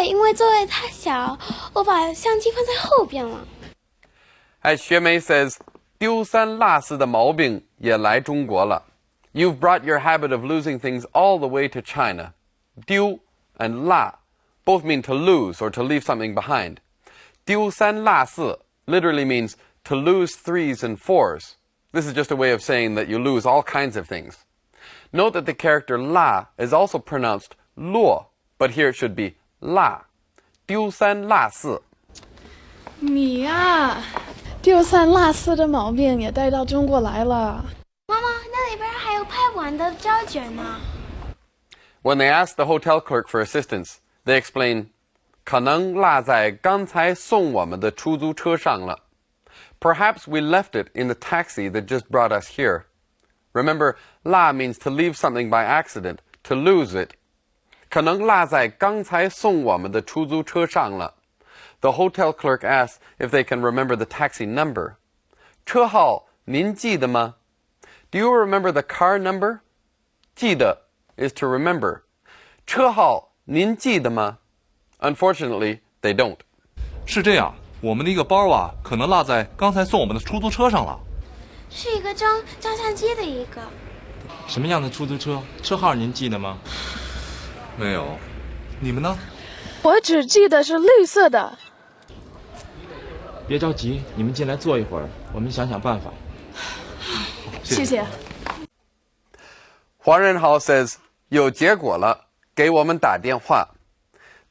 对，因为座位太小，我把相机放在后边了。As Xuemei says, 丢三落四的毛病也来中国了。You've brought your habit of losing things all the way to China. 丢 and 落 both mean to lose or to leave something behind. 丢三落四 literally means to lose threes and fours. This is just a way of saying that you lose all kinds of things. Note that the character la is also pronounced luo, but here it should be la. 丢三落四。你呀，丢三落四的毛病也带到中国来了。妈妈，那里边还有拍不完的胶卷呢。When they ask the hotel clerk for assistance, they explain, 可能落在刚才送我们的出租车上了。Perhaps we left it in the taxi that just brought us here. Remember, 落 means to leave something by accident, to lose it. 可能落在刚才送我们的出租车上了。The hotel clerk asks if they can remember the taxi number. 车号您记得吗? Do you remember the car number? 记得 is to remember. 车号您记得吗? Unfortunately, they don't. 是这样，我们的一个包啊，可能落在刚才送我们的出租车上了。是一个装照相机的一个。什么样的出租车？车号您记得吗？没有，你们呢？我只记得是绿色的。别着急，你们进来坐一会儿，我们想想办法。谢谢。黄仁豪 says, 有结果了，给我们打电话。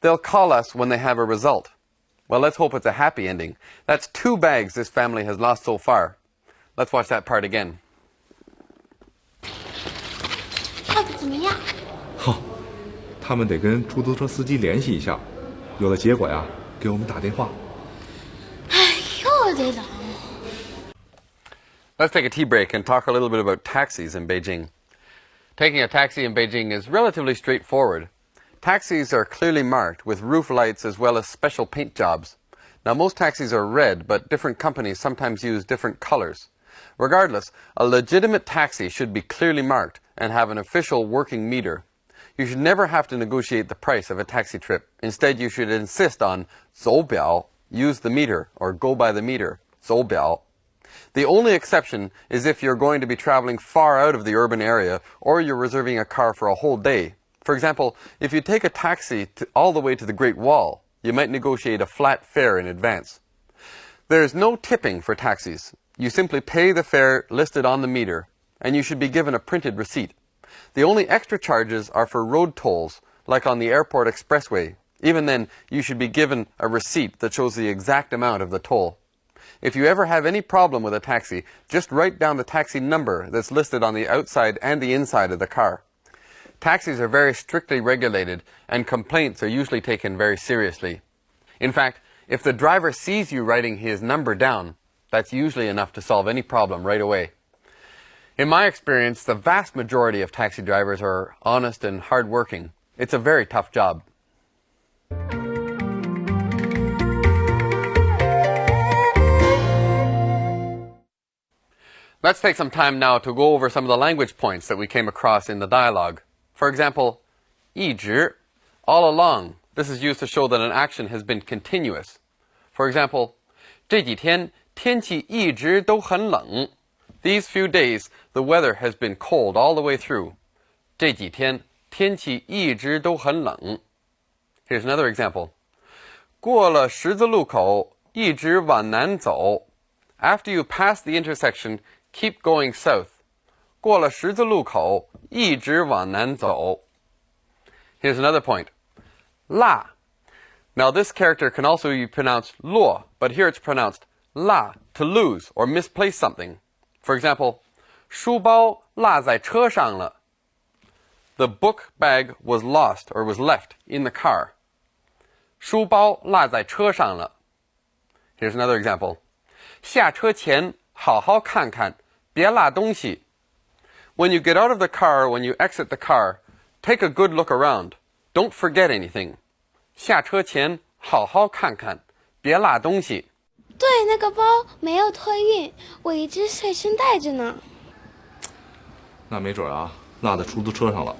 They'll call us when they have a result. Well, let's hope it's a happy ending. That's 2 bags this family has lost so far. Let's watch that part again. 到底怎么样？好，他们得跟出租车司机联系一下，有了结果呀，给我们打电话。哎，又得等。Let's take a tea break and talk a little bit about taxis in Beijing. Taking a taxi in Beijing is relatively straightforward. Taxis are clearly marked with roof lights as well as special paint jobs. Now, most taxis are red, but different companies sometimes use different colors. Regardless, a legitimate taxi should be clearly marked and have an official working meter. You should never have to negotiate the price of a taxi trip. Instead, you should insist on 走表, use the meter, or go by the meter, 走表. The only exception is if you're going to be traveling far out of the urban area or you're reserving a car for a whole day. For example, if you take a taxi all the way to the Great Wall, you might negotiate a flat fare in advance. There is no tipping for taxis. You simply pay the fare listed on the meter, and you should be given a printed receipt. The only extra charges are for road tolls, like on the airport expressway. Even then, you should be given a receipt that shows the exact amount of the toll. If you ever have any problem with a taxi, just write down the taxi number that's listed on the outside and the inside of the car. Taxis are very strictly regulated, and complaints are usually taken very seriously. In fact, if the driver sees you writing his number down, that's usually enough to solve any problem right away. In my experience, the vast majority of taxi drivers are honest and hardworking. It's a very tough job. Let's take some time now to go over some of the language points that we came across in the dialogue. For example, 一直, all along. This is used to show that an action has been continuous. For example, 这几天天气一直都很冷. These few days, the weather has been cold all the way through. 这几天天气一直都很冷. Here's another example. 过了十字路口，一直往南走. After you pass the intersection, keep going south. 过了十字路口，一直往南走. Here's another point. 辣. Now this character can also be pronounced luo, but here it's pronounced la, to lose or misplace something. For example, 书包落在车上了. The book bag was lost or was left in the car. 书包落在车上了. Here's another example. 下车前好好看看，别落东西. When you get out of the car, when you exit the car, take a good look around. Don't forget anything. 下车前好好看看，别落东西。对，那个包没有托运，我一直随身带着呢。那没准啊，落在出租车上了。